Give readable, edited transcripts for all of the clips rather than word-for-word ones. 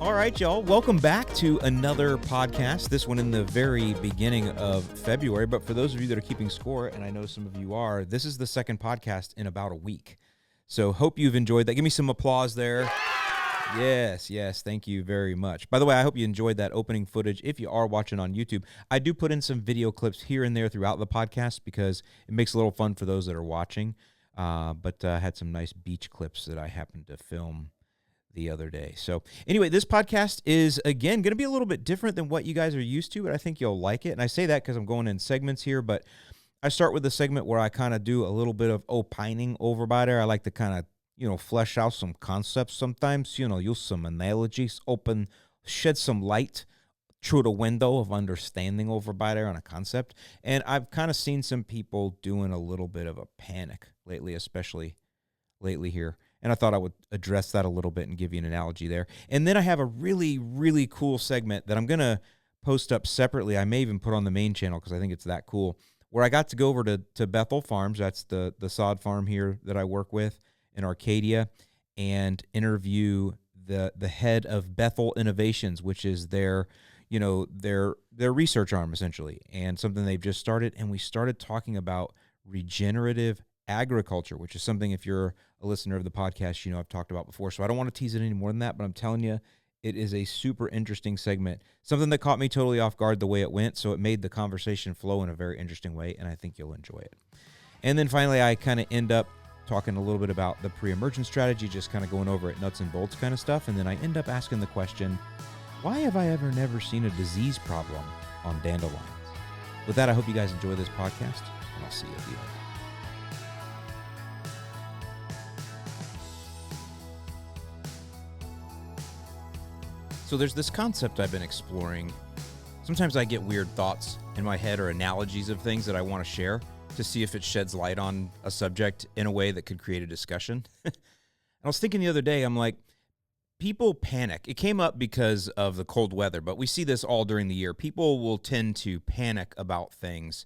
All right, y'all. Welcome back to another podcast. This one in the very beginning of February. But for those of you that are keeping score, and I know some of you are, this is the second podcast in about a week. So hope you've enjoyed that. Give me some applause there. Yes. Thank you very much. By the way, I hope you enjoyed that opening footage. If you are watching on YouTube, I do put in some video clips here and there throughout the podcast because it makes it a little fun for those that are watching. But I had some nice beach clips that I happened to film the other day. So anyway, this podcast is, again, going to be a little bit different than what you guys are used to, but I think you'll like it. And I say that because I'm going in segments here, but I start with a segment where I kind of do a little bit of opining over by there. I like to kind of, flesh out some concepts sometimes, use some analogies, shed some light through the window of understanding over by there on a concept. And I've kind of seen some people doing a little bit of a panic lately, especially lately here. And I thought I would address that a little bit and give you an analogy there. And then I have a really, really cool segment that I'm going to post up separately. I may even put on the main channel because I think it's that cool, where I got to go over to Bethel Farms. That's the sod farm here that I work with in Arcadia, and interview the head of Bethel Innovations, which is their research arm, essentially, and something they've just started. And we started talking about regenerative agriculture, which is something, if you're a listener of the podcast, I've talked about before. So I don't want to tease it any more than that, but I'm telling you, it is a super interesting segment, something that caught me totally off guard the way it went. So it made the conversation flow in a very interesting way, and I think you'll enjoy it. And then finally, I kind of end up talking a little bit about the pre-emergence strategy, just kind of going over it nuts and bolts kind of stuff. And then I end up asking the question, why have I never seen a disease problem on dandelions? With that, I hope you guys enjoy this podcast, and I'll see you at the end. So there's this concept I've been exploring. Sometimes I get weird thoughts in my head or analogies of things that I want to share to see if it sheds light on a subject in a way that could create a discussion. I was thinking the other day, I'm like, people panic. It came up because of the cold weather, but we see this all during the year. People will tend to panic about things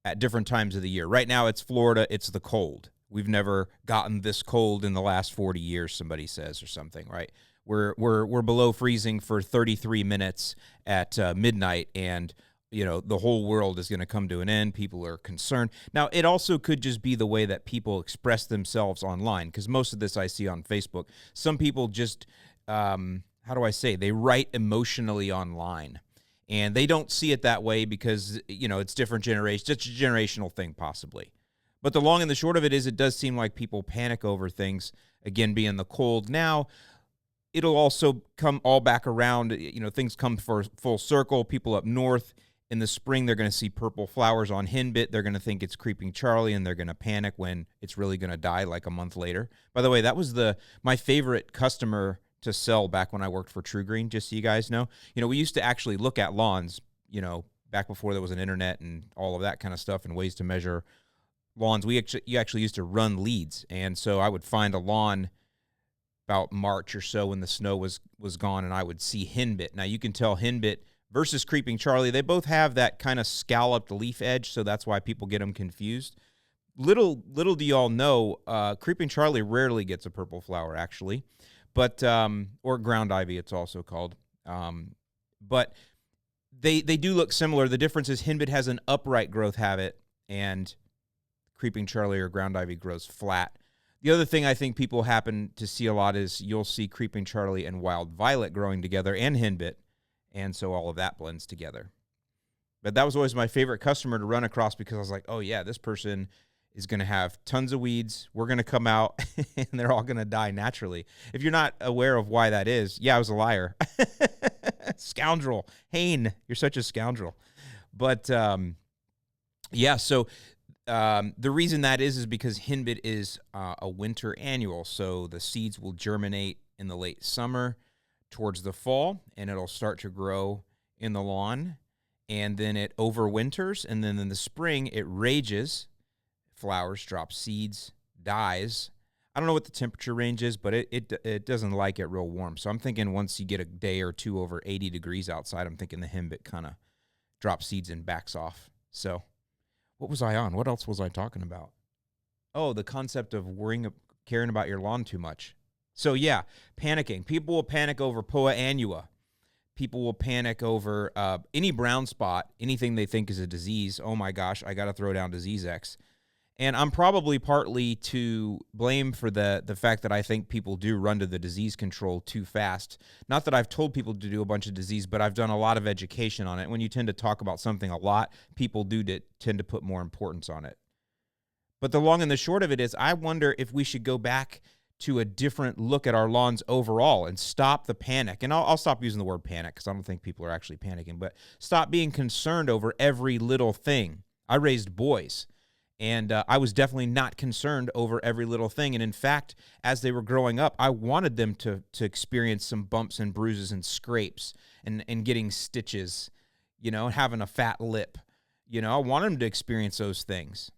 at different times of the year. Right now it's Florida, it's the cold. We've never gotten this cold in the last 40 years, somebody says, or something, right? We're below freezing for 33 minutes at midnight, and the whole world is going to come to an end. People are concerned. Now, it also could just be the way that people express themselves online, because most of this I see on Facebook. Some people just, they write emotionally online, and they don't see it that way because, it's different generations. It's a generational thing, possibly. But the long and the short of it is, it does seem like people panic over things, again, being the cold. Now, it'll also come all back around. Things come for full circle. People up north in the spring, they're going to see purple flowers on henbit. They're going to think it's Creeping Charlie, and they're going to panic when it's really going to die like a month later. By the way, that was my favorite customer to sell back when I worked for True Green, just so you guys know. We used to actually look at lawns, back before there was an internet and all of that kind of stuff and ways to measure lawns. You actually used to run leads, and so I would find a lawn about March or so when the snow was gone, and I would see henbit. Now, you can tell henbit versus Creeping Charlie, they both have that kind of scalloped leaf edge, so that's why people get them confused. Little do y'all know, Creeping Charlie rarely gets a purple flower, actually, but or ground ivy, it's also called. But they do look similar. The difference is henbit has an upright growth habit, and Creeping Charlie or ground ivy grows flat. The other thing I think people happen to see a lot is you'll see Creeping Charlie and Wild Violet growing together, and henbit, and so all of that blends together. But that was always my favorite customer to run across, because I was like, oh yeah, this person is going to have tons of weeds. We're going to come out, and they're all going to die naturally. If you're not aware of why that is, yeah, I was a liar. Scoundrel. Hain, you're such a scoundrel. But so the reason that is because henbit is a winter annual, so the seeds will germinate in the late summer towards the fall, and it'll start to grow in the lawn, and then it overwinters, and then in the spring it rages, flowers, drops seeds, dies. I don't know what the temperature range is, but it doesn't like it real warm. So I'm thinking once you get a day or two over 80 degrees outside, I'm thinking the henbit kind of drops seeds and backs off. So what was I on? What else was I talking about? Oh, the concept of caring about your lawn too much. So yeah, panicking. People will panic over Poa annua. People will panic over any brown spot, anything they think is a disease. Oh my gosh, I got to throw down disease X. And I'm probably partly to blame for the fact that I think people do run to the disease control too fast. Not that I've told people to do a bunch of disease, but I've done a lot of education on it. When you tend to talk about something a lot, people do tend to put more importance on it. But the long and the short of it is, I wonder if we should go back to a different look at our lawns overall and stop the panic. And I'll stop using the word panic because I don't think people are actually panicking, but stop being concerned over every little thing. I raised boys, and I was definitely not concerned over every little thing. And in fact, as they were growing up, I wanted them to experience some bumps and bruises and scrapes and getting stitches, having a fat lip. I wanted them to experience those things.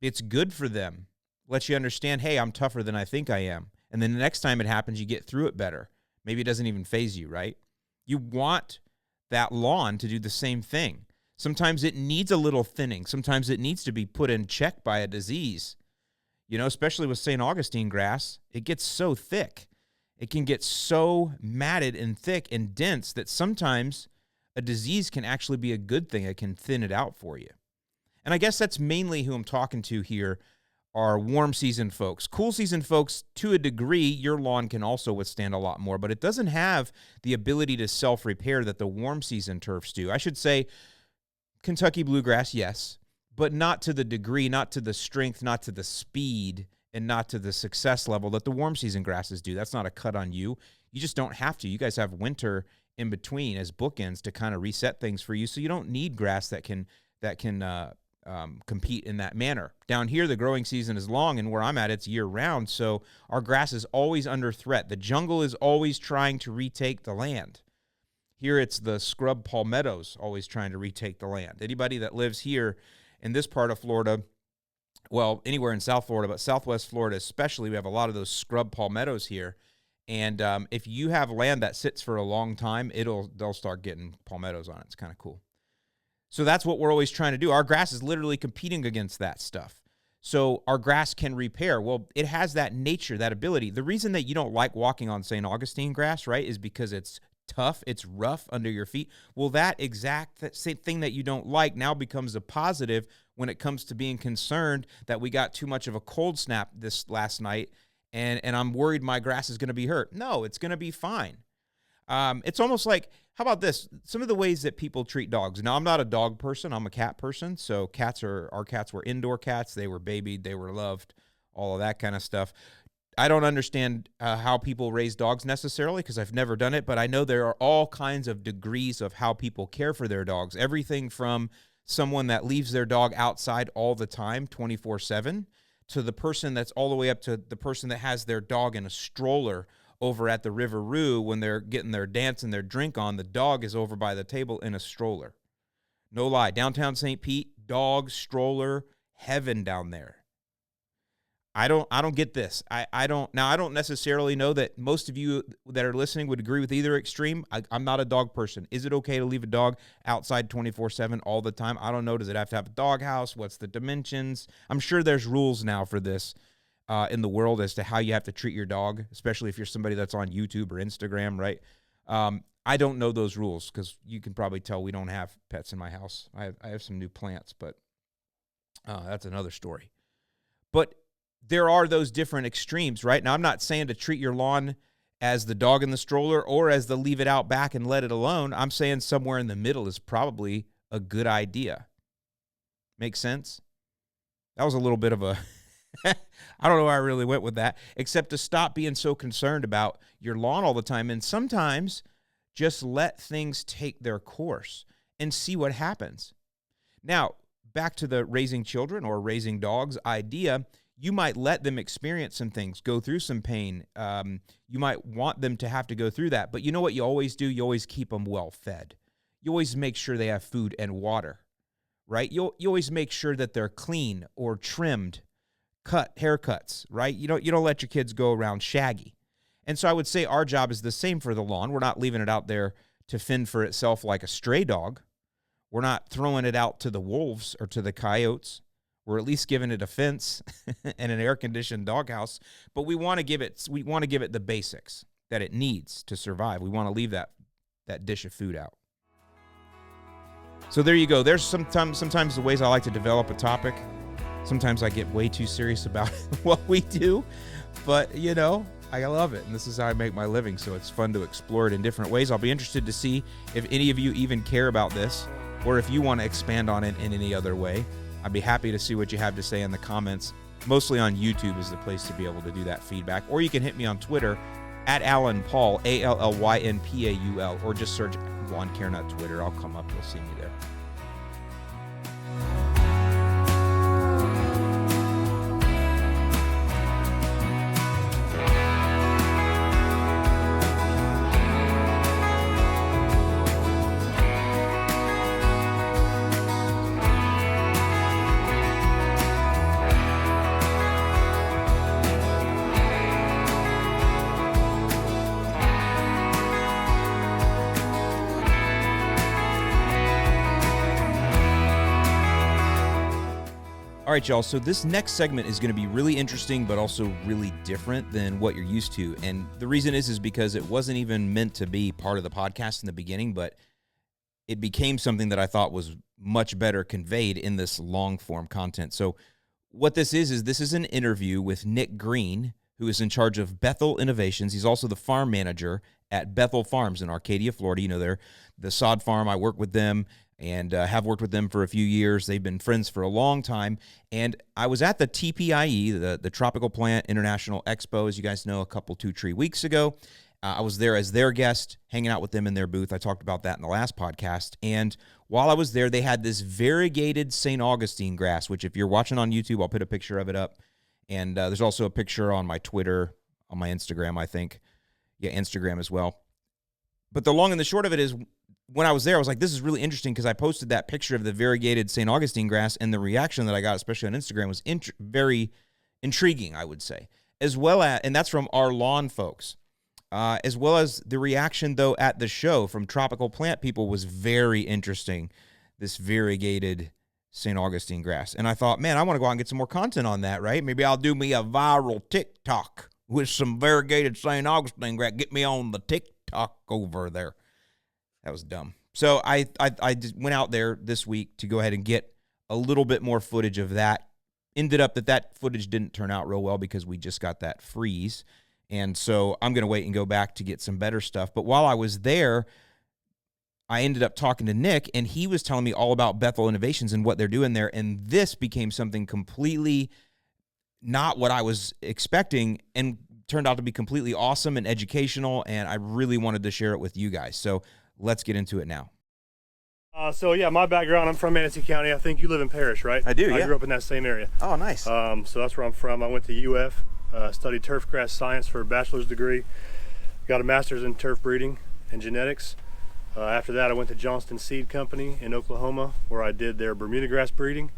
It's good for them. Lets you understand, hey, I'm tougher than I think I am. And then the next time it happens, you get through it better. Maybe it doesn't even faze you, right? You want that lawn to do the same thing. Sometimes it needs a little thinning. Sometimes it needs to be put in check by a disease. Especially with St. Augustine grass, it gets so thick. It can get so matted and thick and dense that sometimes a disease can actually be a good thing. It can thin it out for you. And I guess that's mainly who I'm talking to here, are warm season folks. Cool season folks, to a degree, your lawn can also withstand a lot more, but it doesn't have the ability to self-repair that the warm season turfs do. I should say Kentucky bluegrass, yes, but not to the degree, not to the strength, not to the speed, and not to the success level that the warm season grasses do. That's not a cut on you. You just don't have to. You guys have winter in between as bookends to kind of reset things for you, so you don't need grass that can compete in that manner. Down here, the growing season is long, and where I'm at, it's year-round, so our grass is always under threat. The jungle is always trying to retake the land. Here, it's the scrub palmettos always trying to retake the land. Anybody that lives here in this part of Florida, well, anywhere in South Florida, but Southwest Florida especially, we have a lot of those scrub palmettos here, and if you have land that sits for a long time, they'll start getting palmettos on it. It's kind of cool. So that's what we're always trying to do. Our grass is literally competing against that stuff. So our grass can repair. Well, it has that nature, that ability. The reason that you don't like walking on St. Augustine grass, right, is because it's tough, it's rough under your feet. Well, that same thing that you don't like now becomes a positive when it comes to being concerned that we got too much of a cold snap this last night, and I'm worried my grass is going to be hurt. No, it's going to be fine. It's almost like, how about this? Some of the ways that people treat dogs. Now, I'm not a dog person. I'm a cat person. So our cats were indoor cats. They were babied. They were loved, all of that kind of stuff. I don't understand how people raise dogs necessarily because I've never done it, but I know there are all kinds of degrees of how people care for their dogs. Everything from someone that leaves their dog outside all the time, 24/7, to the person that's all the way up to the person that has their dog in a stroller over at the River Roo when they're getting their dance and their drink on. The dog is over by the table in a stroller. No lie. Downtown St. Pete, dog, stroller, heaven down there. I don't get this. I don't necessarily know that most of you that are listening would agree with either extreme. I'm not a dog person. Is it okay to leave a dog outside 24/7 all the time? I don't know. Does it have to have a dog house? What's the dimensions? I'm sure there's rules now for this in the world as to how you have to treat your dog, especially if you're somebody that's on YouTube or Instagram, right? I don't know those rules because you can probably tell we don't have pets in my house. I have some new plants, but that's another story. But there are those different extremes, right? Now, I'm not saying to treat your lawn as the dog in the stroller or as the leave it out back and let it alone. I'm saying somewhere in the middle is probably a good idea. Make sense? That was a little bit of a... I don't know where I really went with that, except to stop being so concerned about your lawn all the time. And sometimes just let things take their course and see what happens. Now, back to the raising children or raising dogs idea, you might let them experience some things, go through some pain. You might want them to have to go through that. But you know what you always do? You always keep them well fed. You always make sure they have food and water, right? You always make sure that they're clean or trimmed, haircuts, right? You don't let your kids go around shaggy. And so I would say our job is the same for the lawn. We're not leaving it out there to fend for itself like a stray dog. We're not throwing it out to the wolves or to the coyotes. We're at least giving it a fence and an air-conditioned doghouse, but we want to give it the basics that it needs to survive. We want to leave that dish of food out. So there you go. There's sometimes the ways I like to develop a topic. Sometimes I get way too serious about what we do, but I love it, and this is how I make my living, so it's fun to explore it in different ways. I'll be interested to see if any of you even care about this, or if you want to expand on it in any other way. I'd be happy to see what you have to say in the comments. Mostly on YouTube is the place to be able to do that feedback, or you can hit me on Twitter at Alan Paul, ALLYNPAUL, or just search Lawn Care Nut Twitter. I'll come up, you'll see me there. All right, y'all, so this next segment is going to be really interesting, but also really different than what you're used to. And the reason is because it wasn't even meant to be part of the podcast in the beginning, but it became something that I thought was much better conveyed in this long-form content. So what this is an interview with Nick Green, who is in charge of Bethel Innovations. He's also the farm manager at Bethel Farms in Arcadia, Florida. They're the sod farm. I work with them and have worked with them for a few years. They've been friends for a long time. And I was at the TPIE, the Tropical Plant International Expo, as you guys know, 2-3 weeks ago. I was there as their guest, hanging out with them in their booth. I talked about that in the last podcast. And while I was there, they had this variegated St. Augustine grass, which if you're watching on YouTube, I'll put a picture of it up. And there's also a picture on my Twitter, on my Instagram, I think. Yeah, Instagram as well. But the long and the short of it is, when I was there, I was like, this is really interesting, because I posted that picture of the variegated St. Augustine grass, and the reaction that I got, especially on Instagram, was very intriguing, I would say. As well as, and that's from our lawn folks, as well as the reaction, though, at the show from tropical plant people was very interesting, this variegated St. Augustine grass. And I thought, man, I want to go out and get some more content on that, right? Maybe I'll do me a viral TikTok with some variegated St. Augustine grass. Get me on the TikTok over there. That was dumb. So I just went out there this week to go ahead and get a little bit more footage of that. Ended up that footage didn't turn out real well because we just got that freeze. And so I'm going to wait and go back to get some better stuff. But while I was there, I ended up talking to Nick, and he was telling me all about Bethel Innovations and what they're doing there. And this became something completely not what I was expecting, and turned out to be completely awesome and educational. And I really wanted to share it with you guys. So let's get into it now. My background, I'm from Manatee County. I think you live in Parrish, right? I do, yeah. I grew up in that same area. Oh, nice. So that's where I'm from. I went to UF, studied turfgrass science for a bachelor's degree. Got a master's in turf breeding and genetics. After that, I went to Johnston Seed Company in Oklahoma, where I did their Bermuda grass breeding.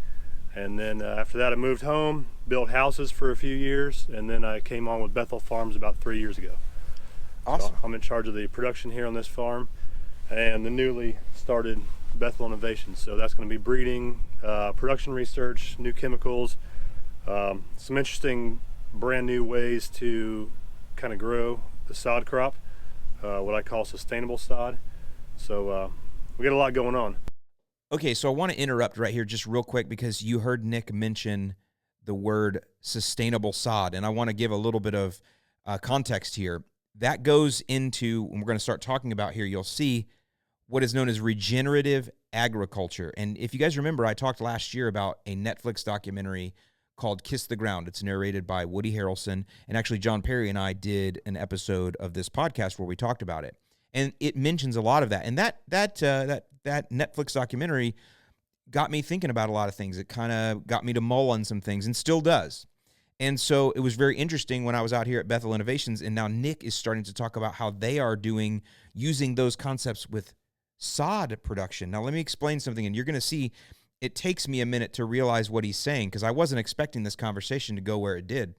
And then after that, I moved home, built houses for a few years, and then I came on with Bethel Farms about 3 years ago. Awesome. So I'm in charge of the production here on this farm and the newly started Bethel Innovations. So that's going to be breeding, production research, new chemicals, some interesting brand new ways to kind of grow the sod crop, what I call sustainable sod. So we got a lot going on. Okay, so I want to interrupt right here just real quick, because you heard Nick mention the word sustainable sod, and I want to give a little bit of context here. That goes into, and we're going to start talking about here, you'll see what is known as regenerative agriculture. And if you guys remember, I talked last year about a Netflix documentary called Kiss the Ground. It's narrated by Woody Harrelson, and actually John Perry and I did an episode of this podcast where we talked about it. And it mentions a lot of that. And that Netflix documentary got me thinking about a lot of things. It kind of got me to mull on some things, and still does. And so it was very interesting when I was out here at Bethel Innovations, and now Nick is starting to talk about how they are using those concepts with sod production. Now let me explain something, and you're going to see it takes me a minute to realize what he's saying, because I wasn't expecting this conversation to go where it did.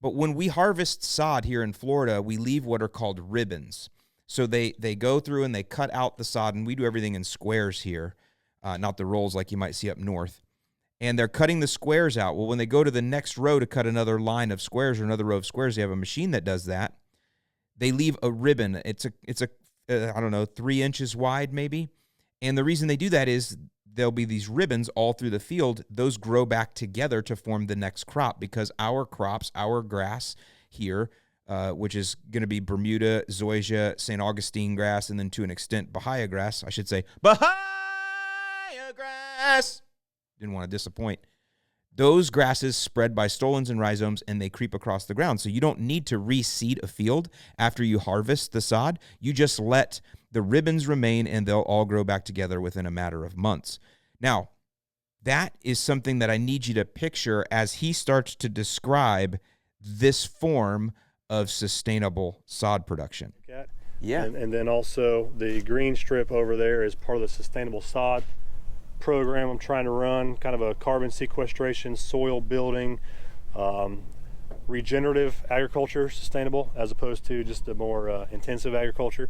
But when we harvest sod here in Florida, we leave what are called ribbons. So they go through and they cut out the sod, and we do everything in squares here, not the rolls like you might see up north. and they're cutting the squares out. Well, when they go to the next row to cut another line of squares or another row of squares, they have a machine that does that. They leave a ribbon. It's a I don't know, 3 inches wide maybe. And the reason they do that is there'll be these ribbons all through the field. Those grow back together to form the next crop, because our crops, our grass here, which is going to be Bermuda, zoysia, St. Augustine grass, and then to an extent Bahia grass. I should say Bahia grass. Didn't want to disappoint. Those grasses spread by stolons and rhizomes, and they creep across the ground. So you don't need to reseed a field after you harvest the sod. You just let the ribbons remain, and they'll all grow back together within a matter of months. Now, that is something that I need you to picture as he starts to describe this form of sustainable sod production. Yeah. And then also the green strip over there is part of the sustainable sod program I'm trying to run, kind of a carbon sequestration, soil building, regenerative agriculture, sustainable, as opposed to just a more intensive agriculture.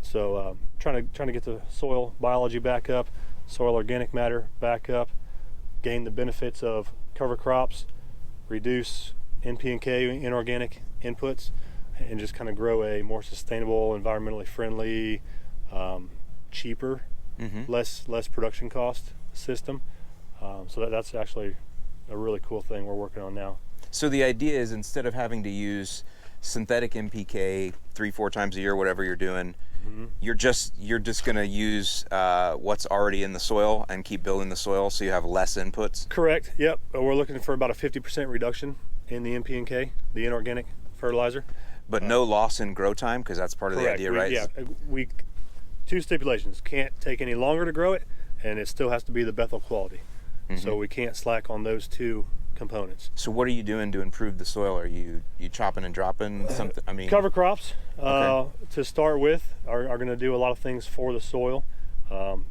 So trying to get the soil biology back up, soil organic matter back up, gain the benefits of cover crops, reduce NP and K inorganic inputs, and just kind of grow a more sustainable, environmentally friendly, cheaper, less production cost system. So that's actually a really cool thing we're working on now. So the idea is, instead of having to use synthetic NPK 3-4 times a year, whatever you're doing, you're just going to use what's already in the soil and keep building the soil, so you have less inputs. Correct. Yep. We're looking for about a 50% reduction in the NP and K, the inorganic fertilizer. But no loss in grow time, because that's part of the idea, right? Yeah. We 2 stipulations: can't take any longer to grow it, and it still has to be the Bethel quality. So we can't slack on those 2 components. So what are you doing to improve the soil? Are you chopping and dropping something? I mean, cover crops to start with are going to do a lot of things for the soil.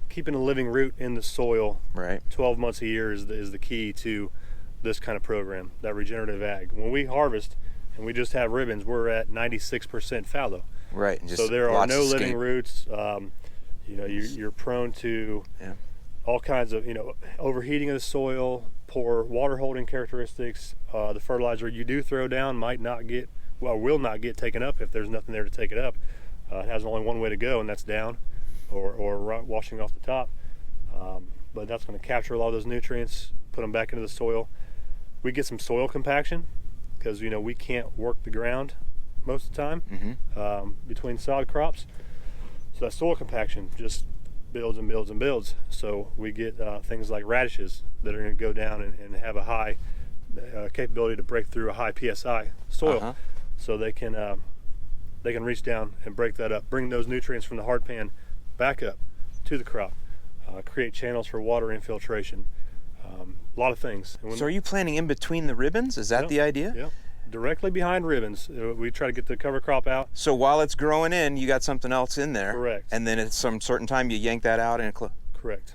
Keeping a living root in the soil, right, 12 months a year is the key to this kind of program, that regenerative ag. When we harvest and we just have ribbons, we're at 96% fallow. Right. And just so there are no living roots. You're prone to all kinds of overheating of the soil, poor water holding characteristics. The fertilizer you do throw down will not get taken up if there's nothing there to take it up. It has only one way to go, and that's down or washing off the top. But that's going to capture a lot of those nutrients, put them back into the soil. We get some soil compaction because we can't work the ground most of the time between sod crops. So that soil compaction just builds and builds and builds. So we get things like radishes that are going to go down and have a high capability to break through a high PSI soil. So they can reach down and break that up, bring those nutrients from the hard pan back up to the crop, create channels for water infiltration, a lot of things. So are you planting in between the ribbons? Is that the idea? Yeah. Directly behind ribbons. We try to get the cover crop out. So while it's growing in, you got something else in there. Correct. And then at some certain time you yank that out and Correct.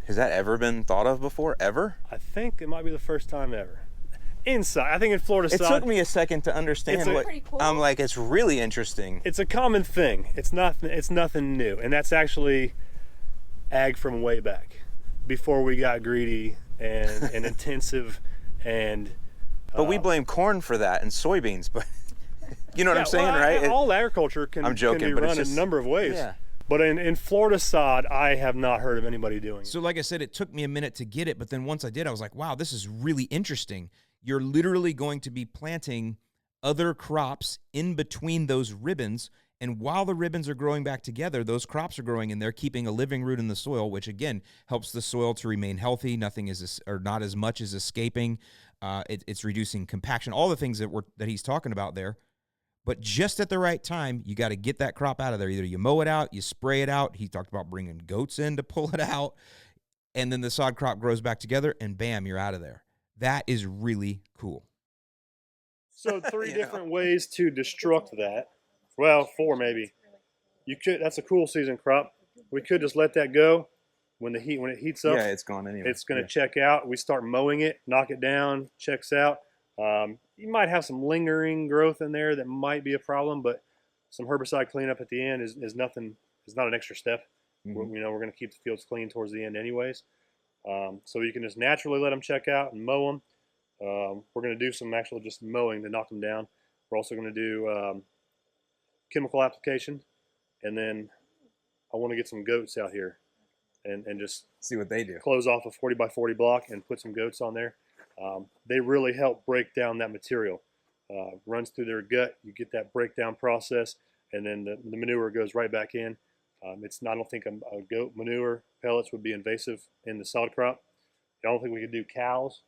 Has that ever been thought of before? Ever? I think it might be the first time ever. Inside, I think in Florida sod. It took me a second to understand what. Cool. I'm like, it's really interesting. It's a common thing. It's nothing new, and that's actually ag from way back, before we got greedy and intensive and. But we blame corn for that and soybeans, but you know what I'm saying, right? All agriculture can be run in a number of ways. Yeah. But in Florida sod, I have not heard of anybody doing it. So like I said, it took me a minute to get it, but then once I did, I was like, wow, this is really interesting. You're literally going to be planting other crops in between those ribbons, and while the ribbons are growing back together, those crops are growing, and they're keeping a living root in the soil, which again helps the soil to remain healthy. Nothing is, or not as much, is escaping. It's reducing compaction, all the things that he's talking about there. But just at the right time, you got to get that crop out of there. Either you mow it out, you spray it out. He talked about bringing goats in to pull it out, and then the sod crop grows back together, and bam, you're out of there. That is really cool. So 3 different ways to destruct that. Well, 4 maybe. You could. That's a cool season crop. We could just let that go. When it heats up, it's gone anyway. It's going to check out. We start mowing it, knock it down, checks out. You might have some lingering growth in there that might be a problem, but some herbicide cleanup at the end is nothing. It's not an extra step. We're going to keep the fields clean towards the end, anyways. So you can just naturally let them check out and mow them. We're going to do some actual just mowing to knock them down. We're also going to do chemical application, and then I want to get some goats out here and just See what they do. close off a 40 by 40 block and put some goats on there. They really help break down that material. Runs through their gut, you get that breakdown process, and then the manure goes right back in. I don't think a goat manure pellets would be invasive in the sod crop. I don't think we could do cows,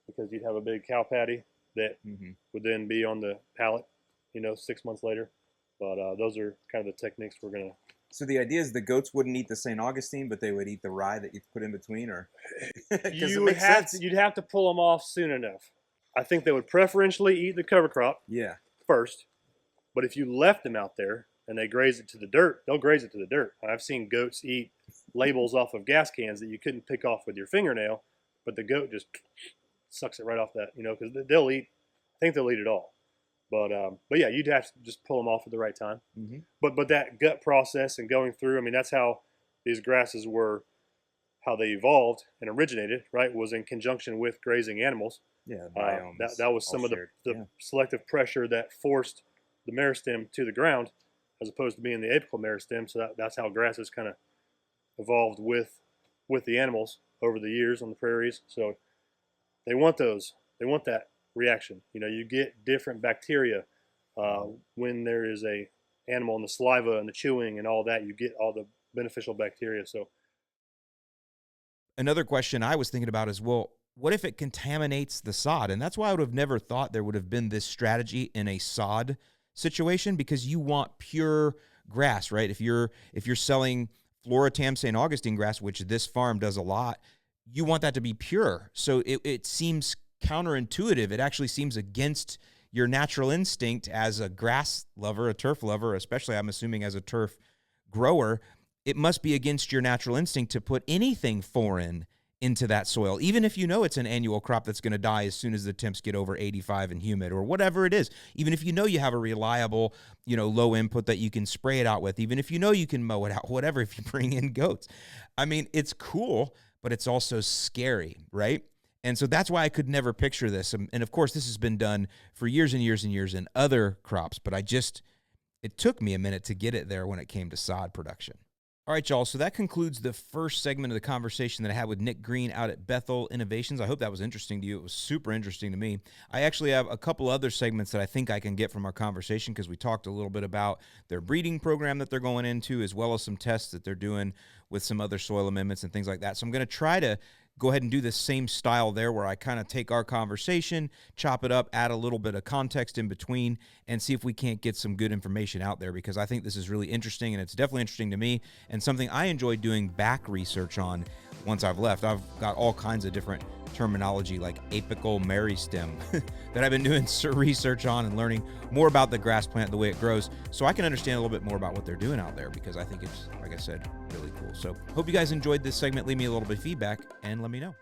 because you'd have a big cow patty that would then be on the pallet, 6 months later. But those are kind of the techniques we're going to. So the idea is the goats wouldn't eat the St. Augustine, but they would eat the rye that you put in between, or You'd have to pull them off soon enough. I think they would preferentially eat the cover crop first, but if you left them out there and they graze it to the dirt, they'll graze it to the dirt. I've seen goats eat labels off of gas cans that you couldn't pick off with your fingernail, but the goat just sucks it right off that, because they'll eat. I think they'll eat it all. But yeah, you'd have to just pull them off at the right time. But that gut process and going through, that's how these grasses were, how they evolved and originated, right, was in conjunction with grazing animals. Yeah, biomes. That was some of the selective pressure that forced the meristem to the ground, as opposed to being the apical meristem. So that's how grasses kind of evolved with the animals over the years on the prairies. So they want those. They want that reaction. You get different bacteria when there is a animal in the saliva and the chewing and all that. You get all the beneficial bacteria. So another question I was thinking about is, well, what if it contaminates the sod? And that's why I would have never thought there would have been this strategy in a sod situation, because you want pure grass, right? If you're selling Floratam St. Augustine grass, which this farm does a lot, you want that to be pure. So it seems counterintuitive. It actually seems against your natural instinct as a grass lover, a turf lover, especially I'm assuming as a turf grower. It must be against your natural instinct to put anything foreign into that soil, even if it's an annual crop that's going to die as soon as the temps get over 85 and humid, or whatever it is. Even if you have a reliable, low input that you can spray it out with, even if you can mow it out, whatever, if you bring in goats. It's cool, but it's also scary, right? And so that's why I could never picture this. And of course, this has been done for years and years and years in other crops, but it took me a minute to get it there when it came to sod production. All right, y'all, so that concludes the first segment of the conversation that I had with Nick Green out at Bethel Innovations. I hope that was interesting to you. It was super interesting to me. I actually have a couple other segments that I think I can get from our conversation, because we talked a little bit about their breeding program that they're going into, as well as some tests that they're doing with some other soil amendments and things like that. So I'm going to try to go ahead and do the same style there, where I kind of take our conversation, chop it up, add a little bit of context in between, and see if we can't get some good information out there, because I think this is really interesting, and it's definitely interesting to me, and something I enjoy doing back research on once I've left. I've got all kinds of different terminology like apical meristem that I've been doing research on and learning more about the grass plant, the way it grows, so I can understand a little bit more about what they're doing out there, because I think it's, like I said, really cool. So hope you guys enjoyed this segment. Leave me a little bit of feedback and let me know.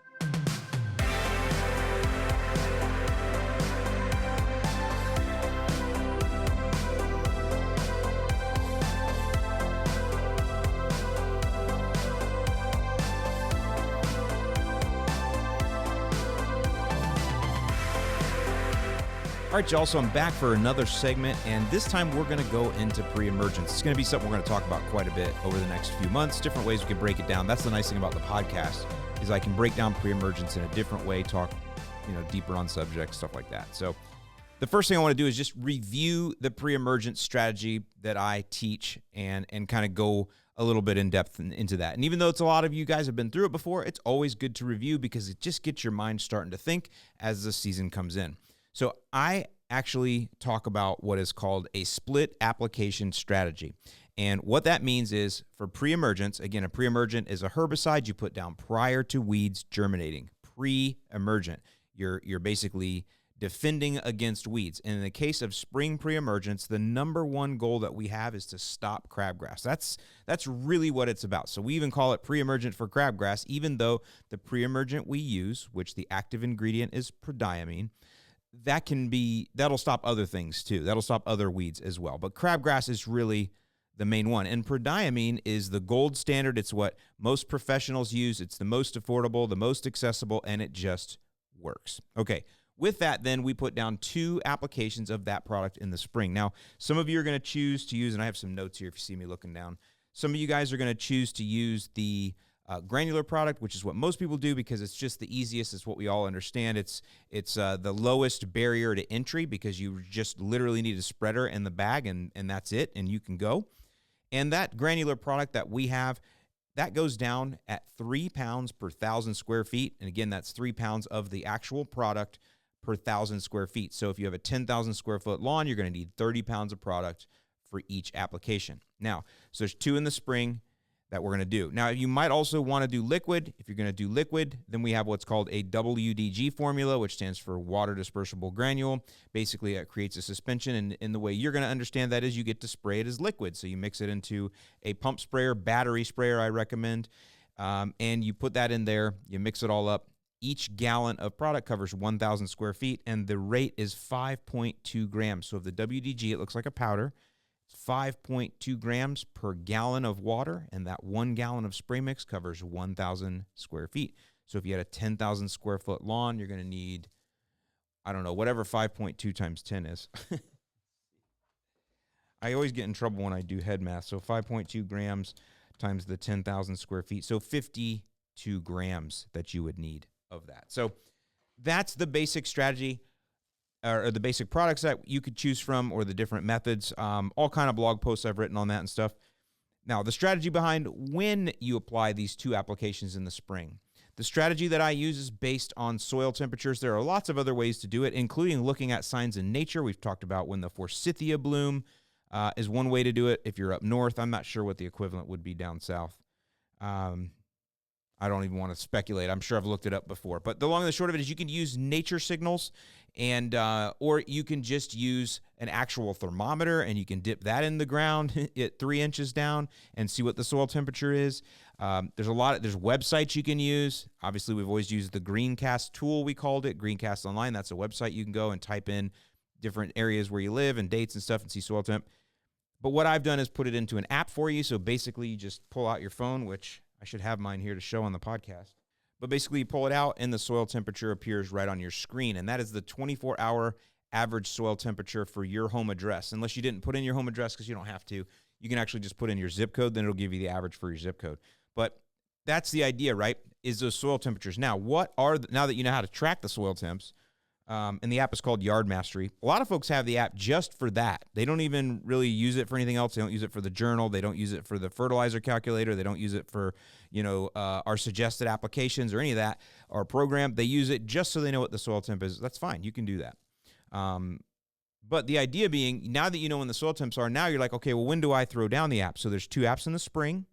All right, y'all, so I'm back for another segment, and this time we're going to go into pre-emergence. It's going to be something we're going to talk about quite a bit over the next few months, different ways we can break it down. That's the nice thing about the podcast, is I can break down pre-emergence in a different way, talk, deeper on subjects, stuff like that. So the first thing I want to do is just review the pre-emergence strategy that I teach and kind of go a little bit in depth into that. And even though it's a lot of you guys have been through it before, it's always good to review, because it just gets your mind starting to think as the season comes in. So I actually talk about what is called a split application strategy. And what that means is, for pre-emergence, again, a pre-emergent is a herbicide you put down prior to weeds germinating. Pre-emergent. You're basically defending against weeds. And in the case of spring pre-emergence, the number one goal that we have is to stop crabgrass. That's really what it's about. So we even call it pre-emergent for crabgrass, even though the pre-emergent we use, which the active ingredient is prodiamine, that'll stop other things too. That'll stop other weeds as well. But crabgrass is really the main one. And prodiamine is the gold standard. It's what most professionals use. It's the most affordable, the most accessible, and it just works. Okay. With that, then, we put down 2 applications of that product in the spring. Now, some of you are going to choose to use, and I have some notes here if you see me looking down. Some of you guys are going to choose to use the granular product, which is what most people do because it's just the easiest. It's what we all understand. It's the lowest barrier to entry because you just literally need a spreader in the bag, and that's it, and you can go. And that granular product that we have, that goes down at 3 pounds per 1,000 square feet. And again, that's 3 pounds of the actual product per 1,000 square feet. So if you have a 10,000 square foot lawn, you're going to need 30 pounds of product for each application. Now, so there's 2 in the spring that we're going to do. Now, you might also want to do liquid. If you're going to do liquid, then we have what's called a WDG formula, which stands for water dispersible granule. Basically, it creates a suspension, and the way you're going to understand that is you get to spray it as liquid. So you mix it into a pump sprayer, battery sprayer, I recommend, and you put that in there. You mix it all up. Each gallon of product covers 1,000 square feet, and the rate is 5.2 grams. So of the WDG, it looks like a powder. It's 5.2 grams per gallon of water, and that 1 gallon of spray mix covers 1,000 square feet. So if you had a 10,000 square foot lawn, you're going to need, I don't know, whatever 5.2 times 10 is. I always get in trouble when I do head math. So 5.2 grams times the 10,000 square feet. So 52 grams that you would need of that. So that's the basic strategy or the basic products that you could choose from, or the different methods. All kind of blog posts I've written on that and stuff. Now, the strategy behind when you apply these 2 applications in the spring. The strategy that I use is based on soil temperatures. There are lots of other ways to do it, including looking at signs in nature. We've talked about when the forsythia bloom is one way to do it. If you're up north, I'm not sure what the equivalent would be down south. I don't even want to speculate. I'm sure I've looked it up before. But the long and the short of it is you can use nature signals, and or you can just use an actual thermometer, and you can dip that in the ground at 3 inches down and see what the soil temperature is. There's websites you can use. Obviously, we've always used the Greencast tool, we called it, Greencast Online. That's a website you can go and type in different areas where you live and dates and stuff and see soil temp. But what I've done is put it into an app for you. So basically, you just pull out your phone, which I should have mine here to show on the podcast. But basically, you pull it out, and the soil temperature appears right on your screen. And that is the 24-hour average soil temperature for your home address. Unless you didn't put in your home address, because you don't have to. You can actually just put in your zip code. Then it'll give you the average for your zip code. But that's the idea, right, is those soil temperatures. Now, now that you know how to track the soil temps, and the app is called Yard Mastery. A lot of folks have the app just for that. They don't even really use it for anything else. They don't use it for the journal. They don't use it for the fertilizer calculator. They don't use it for, our suggested applications or any of that, our program. They use it just so they know what the soil temp is. That's fine. You can do that. But the idea being, now that you know when the soil temps are, now you're like, okay, well, when do I throw down the app? So there's 2 apps in the spring.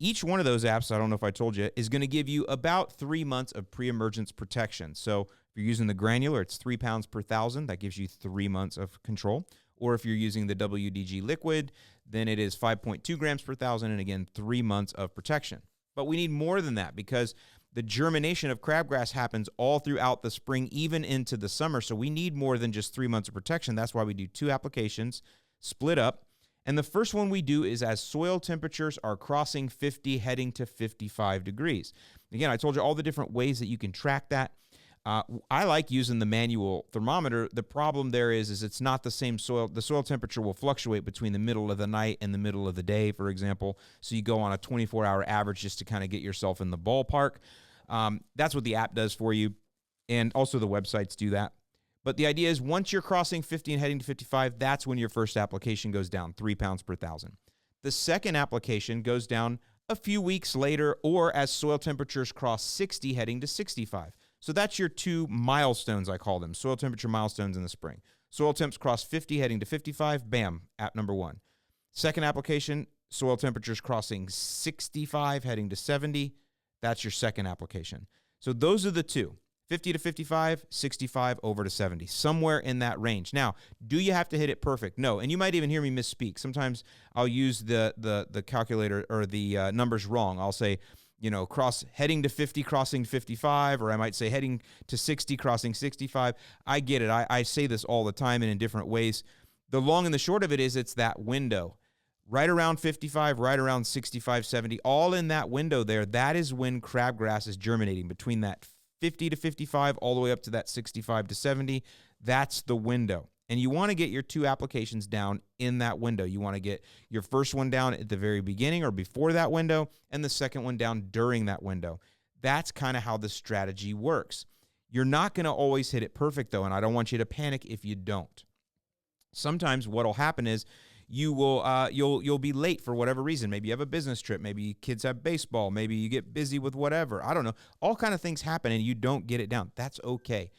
Each one of those apps, I don't know if I told you, is going to give you about 3 months of pre-emergence protection. So if you're using the granular, it's 3 pounds per 1,000. That gives you 3 months of control. Or if you're using the WDG liquid, then it is 5.2 grams per 1,000, and again, 3 months of protection. But we need more than that because the germination of crabgrass happens all throughout the spring, even into the summer. So we need more than just 3 months of protection. That's why we do 2 applications, split up. And the first one we do is as soil temperatures are crossing 50, heading to 55 degrees. Again, I told you all the different ways that you can track that. I like using the manual thermometer. The problem there is it's not the same soil. The soil temperature will fluctuate between the middle of the night and the middle of the day, for example. So you go on a 24-hour average just to kind of get yourself in the ballpark. That's what the app does for you. And also the websites do that. But the idea is once you're crossing 50 and heading to 55, that's when your first application goes down, 3 pounds per 1,000. The second application goes down a few weeks later or as soil temperatures cross 60 heading to 65. So that's your 2 milestones, I call them, soil temperature milestones in the spring. Soil temps cross 50 heading to 55, bam, app number 1. Second application, soil temperatures crossing 65 heading to 70, that's your second application. So those are the 2. 50 to 55, 65 over to 70, somewhere in that range. Now, do you have to hit it perfect? No, and you might even hear me misspeak. Sometimes I'll use the calculator or the numbers wrong. I'll say, heading to 50, crossing 55, or I might say heading to 60, crossing 65. I get it. I say this all the time and in different ways. The long and the short of it is it's that window. right around 55, right around 65, 70, all in that window there. That is when crabgrass is germinating, between that 50 to 55 all the way up to that 65 to 70. That's the window. And you want to get your 2 applications down in that window. You want to get your first one down at the very beginning or before that window, and the second one down during that window. That's kind of how the strategy works. You're not going to always hit it perfect, though, and I don't want you to panic if you don't. Sometimes what will happen is you'll be late for whatever reason. Maybe you have a business trip. Maybe kids have baseball. Maybe you get busy with whatever. I don't know. All kind of things happen, and you don't get it down. That's okay.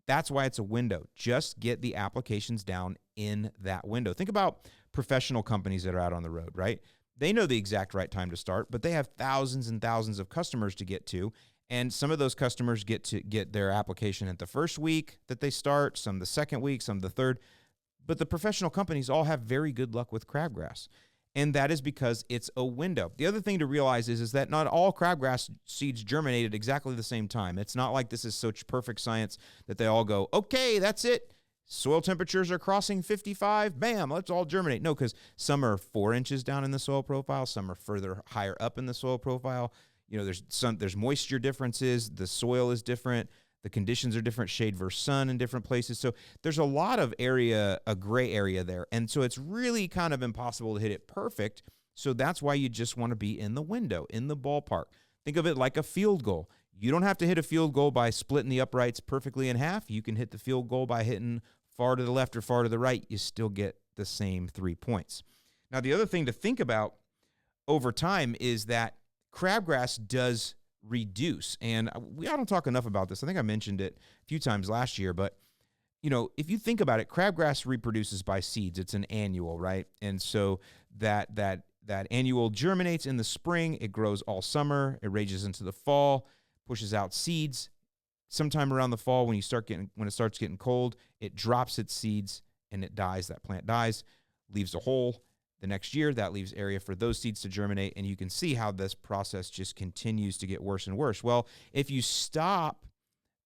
That's why it's a window. Just get the applications down in that window. Think about professional companies that are out on the road, right? They know the exact right time to start, but they have thousands and thousands of customers to get to. And some of those customers get their application at the first week that they start, some the second week, some the third. But the professional companies all have very good luck with crabgrass. And that is because it's a window. The other thing to realize is that not all crabgrass seeds germinate at exactly the same time. It's not like this is such perfect science that they all go, okay, that's it. Soil temperatures are crossing 55. Bam, let's all germinate. No, because some are 4 inches down in the soil profile. Some are further higher up in the soil profile. You know, there's moisture differences. The soil is different. The conditions are different, shade versus sun in different places. So there's a lot of area, a gray area there. And so it's really kind of impossible to hit it perfect. So that's why you just want to be in the window, in the ballpark. Think of it like a field goal. You don't have to hit a field goal by splitting the uprights perfectly in half. You can hit the field goal by hitting far to the left or far to the right. You still get the same 3 points. Now, the other thing to think about over time is that crabgrass does reduce. And I don't talk enough about this. I think I mentioned it a few times last year, but you know, if you think about it, crabgrass reproduces by seeds. It's an annual, right? And so that annual germinates in the spring, it grows all summer, it rages into the fall, pushes out seeds. Sometime around the fall, when it starts getting cold, it drops its seeds and it dies. That plant dies, leaves a hole. The next year, that leaves area for those seeds to germinate, and you can see how this process just continues to get worse and worse. Well, if you stop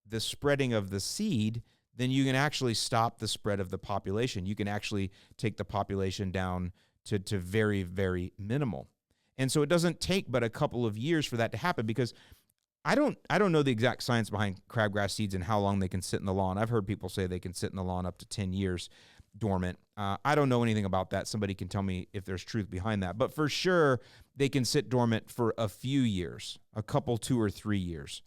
the spreading of the seed, then you can actually stop the spread of the population. You can actually take the population down to very, very minimal. And so it doesn't take but a couple of years for that to happen, because I don't know the exact science behind crabgrass seeds and how long they can sit in the lawn. I've heard people say they can sit in the lawn up to 10 years dormant. I don't know anything about that. Somebody can tell me if there's truth behind that. But for sure, they can sit dormant for a few years, a couple, 2 or 3 years.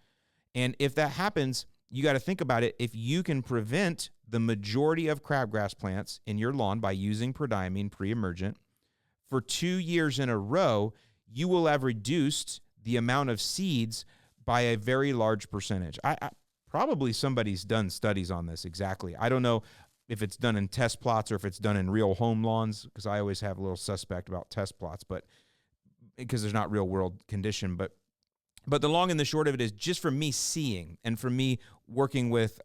And if that happens, you got to think about it. If you can prevent the majority of crabgrass plants in your lawn by using prodiamine pre-emergent for 2 years in a row, you will have reduced the amount of seeds by a very large percentage. I probably somebody's done studies on this exactly. I don't know if it's done in test plots or if it's done in real home lawns, because I always have a little suspect about test plots, but because there's not real world condition. But the long and the short of it is, just from me seeing and from me working with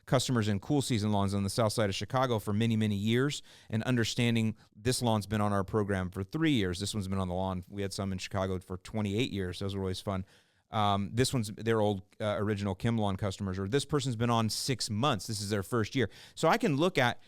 customers in cool season lawns on the south side of Chicago for many, many years, and understanding this lawn's been on our program for 3 years. This one's been on the lawn. We had some in Chicago for 28 years. Those were always fun. This one's their old original Kim Lawn customers, or this person's been on 6 months. This is their first year. So I can look at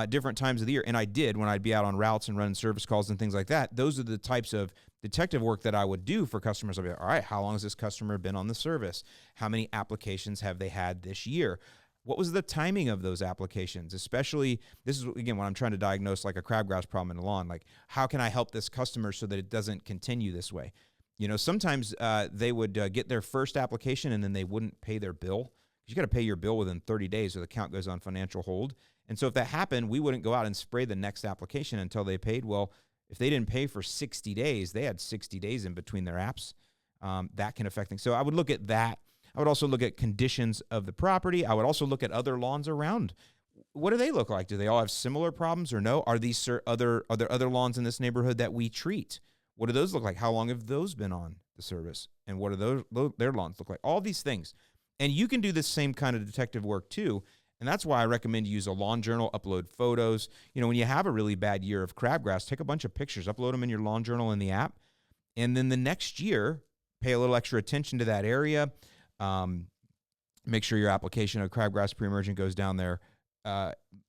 different times of the year, and I did when I'd be out on routes and running service calls and things like that. Those are the types of detective work that I would do for customers. I'd be like, all right, how long has this customer been on the service? How many applications have they had this year? What was the timing of those applications? Especially, this is, again, when I'm trying to diagnose like a crabgrass problem in the lawn, like how can I help this customer so that it doesn't continue this way? You know, sometimes they would get their first application and then they wouldn't pay their bill. You got to pay your bill within 30 days or the account goes on financial hold. And so if that happened, we wouldn't go out and spray the next application until they paid. Well, if they didn't pay for 60 days, they had 60 days in between their apps. That can affect things. So I would look at that. I would also look at conditions of the property. I would also look at other lawns around. What do they look like? Do they all have similar problems or no? Are there other lawns in this neighborhood that we treat? What do those look like? How long have those been on the service? And what do their lawns look like? All these things. And you can do this same kind of detective work too. And that's why I recommend you use a lawn journal, upload photos. You know, when you have a really bad year of crabgrass, take a bunch of pictures, upload them in your lawn journal in the app. And then the next year, pay a little extra attention to that area. Make sure your application of crabgrass pre-emergent goes down there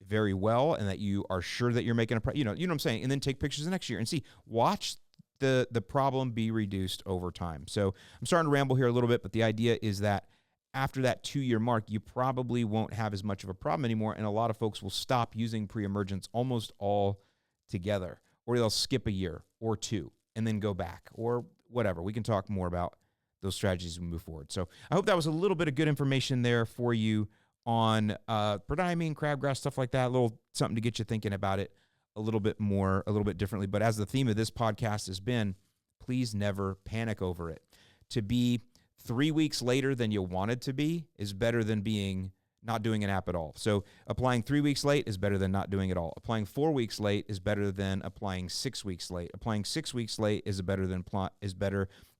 very well, and that you are sure that you're making you know what I'm saying, and then take pictures the next year and watch the problem be reduced over time. So I'm starting to ramble here a little bit, but the idea is that after that 2-year mark, you probably won't have as much of a problem anymore, and a lot of folks will stop using pre-emergence almost all together, or they'll skip a year or two and then go back, or whatever. We can talk more about those strategies as we move forward. So I hope that was a little bit of good information there for you on prodiamine, crabgrass, stuff like that, a little something to get you thinking about it a little bit more, a little bit differently. But as the theme of this podcast has been, please never panic over it. To be 3 weeks later than you wanted to be is better than not doing an app at all. So applying 3 weeks late is better than not doing it all. Applying 4 weeks late is better than applying 6 weeks late. Applying 6 weeks late is better than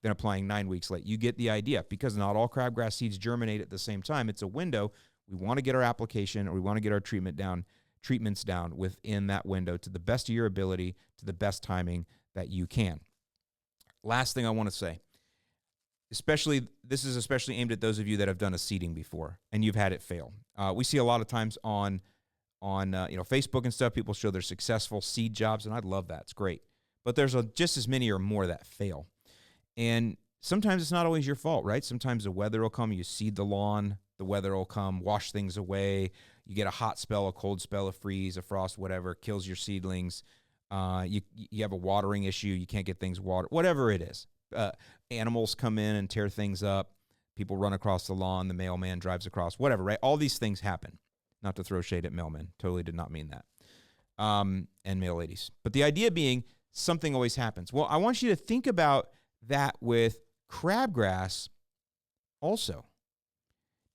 applying 9 weeks late. You get the idea, because not all crabgrass seeds germinate at the same time. It's a window. We want to get our application, or we want to get our treatments down within that window to the best of your ability, to the best timing that you can. Last thing I want to say, this is especially aimed at those of you that have done a seeding before and you've had it fail. We see a lot of times on Facebook and stuff, people show their successful seed jobs, and I love that. It's great. But there's just as many or more that fail. And sometimes it's not always your fault, right? Sometimes the weather will come, you seed the lawn, the weather will come, wash things away. You get a hot spell, a cold spell, a freeze, a frost, whatever, kills your seedlings. You have a watering issue. You can't get things watered, whatever it is. Animals come in and tear things up. People run across the lawn. The mailman drives across, whatever, right? All these things happen. Not to throw shade at mailmen. Totally did not mean that. And mail ladies. But the idea being, something always happens. Well, I want you to think about that with crabgrass also.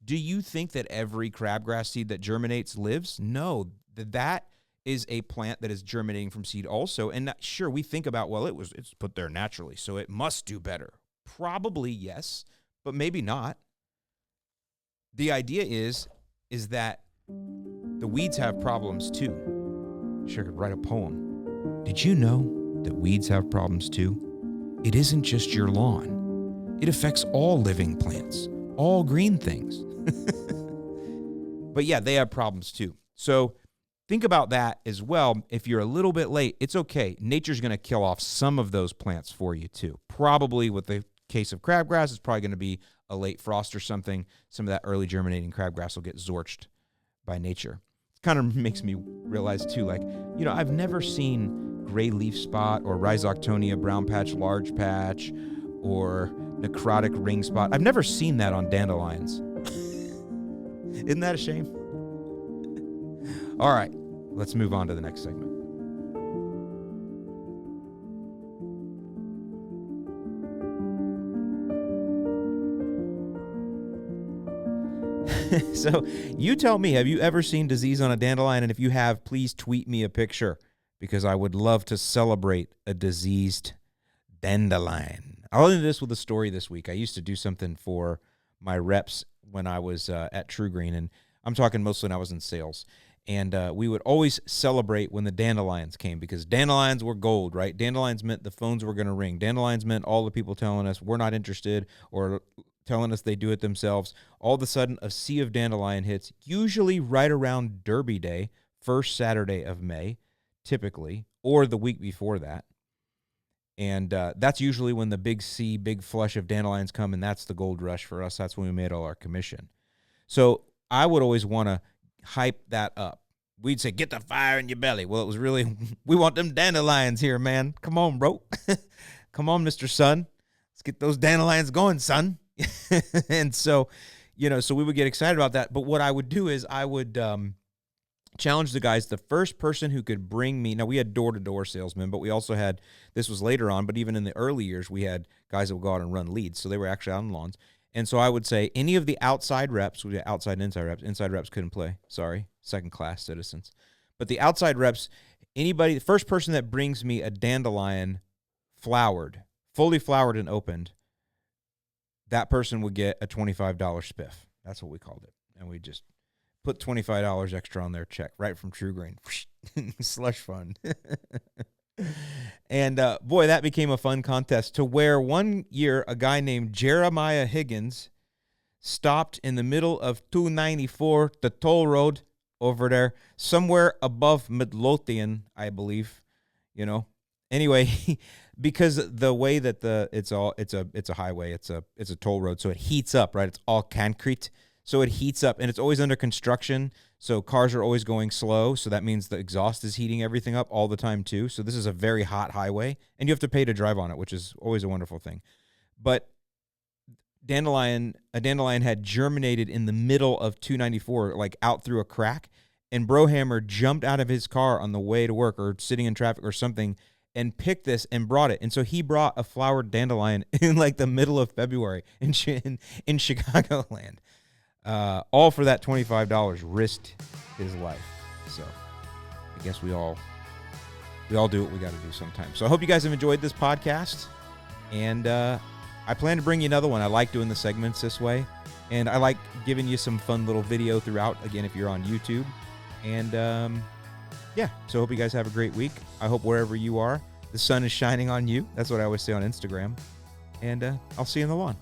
Do you think that every crabgrass seed that germinates lives? No, that is a plant that is germinating from seed also. And sure, we think about, well, it's put there naturally, so it must do better. Probably yes, but maybe not. The idea is that the weeds have problems too. Sure could write a poem. Did you know that weeds have problems too? It isn't just your lawn. It affects all living plants, all green things. But yeah, they have problems too. So think about that as well. If you're a little bit late, it's okay. Nature's going to kill off some of those plants for you too. Probably with the case of crabgrass, it's probably going to be a late frost or something. Some of that early germinating crabgrass will get zorched by nature. It kind of makes me realize too, like, I've never seen gray leaf spot or Rhizoctonia brown patch, large patch, or necrotic ring spot. I've never seen that on dandelions. Isn't that a shame? All right, let's move on to the next segment. So you tell me, have you ever seen disease on a dandelion? And if you have, please tweet me a picture, because I would love to celebrate a diseased dandelion. I'll end this with a story this week. I used to do something for my reps when I was at True Green, and I'm talking mostly when I was in sales. And we would always celebrate when the dandelions came, because dandelions were gold, right? Dandelions meant the phones were going to ring. Dandelions meant all the people telling us we're not interested, or telling us they do it themselves. All of a sudden, a sea of dandelion hits, usually right around Derby Day, first Saturday of May, typically, or the week before that. And that's usually when the big flush of dandelions come, and that's the gold rush for us. That's when we made all our commission. So I would always want to hype that up. We'd say, get the fire in your belly. Well, it was really, we want them dandelions here, man. Come on, bro. Come on, Mr. Sun. Let's get those dandelions going, son. And so, so we would get excited about that. But what I would do is I would challenge the guys. The first person who could bring me, now we had door-to-door salesmen, but we also had, this was later on, but even in the early years, we had guys that would go out and run leads. So they were actually out on lawns. And so I would say any of the outside reps, we had outside and inside reps couldn't play. Sorry, second-class citizens. But the outside reps, anybody, the first person that brings me a dandelion flowered, fully flowered and opened, that person would get a $25 spiff. That's what we called it. And we just put $25 extra on their check right from True Green. Slush fund. And boy, that became a fun contest, to where one year a guy named Jeremiah Higgins stopped in the middle of 294, the toll road, over there, somewhere above Midlothian, I believe. You know. Anyway, because the way that it's a highway, it's a toll road, so it heats up, right? It's all concrete, so it heats up, and it's always under construction. So cars are always going slow, so that means the exhaust is heating everything up all the time too. So this is a very hot highway, and you have to pay to drive on it, which is always a wonderful thing. But a dandelion had germinated in the middle of 294, like out through a crack, and Brohammer jumped out of his car on the way to work or sitting in traffic or something and picked this and brought it. And so he brought a flowered dandelion in like the middle of February in Chicagoland. All for that $25, risked his life. So I guess we all do what we got to do sometimes. So I hope you guys have enjoyed this podcast, and I plan to bring you another one. I like doing the segments this way, and I like giving you some fun little video throughout, again, if you're on YouTube. And yeah, so I hope you guys have a great week. I hope wherever you are, the sun is shining on you. That's what I always say on Instagram. And I'll see you in the lawn.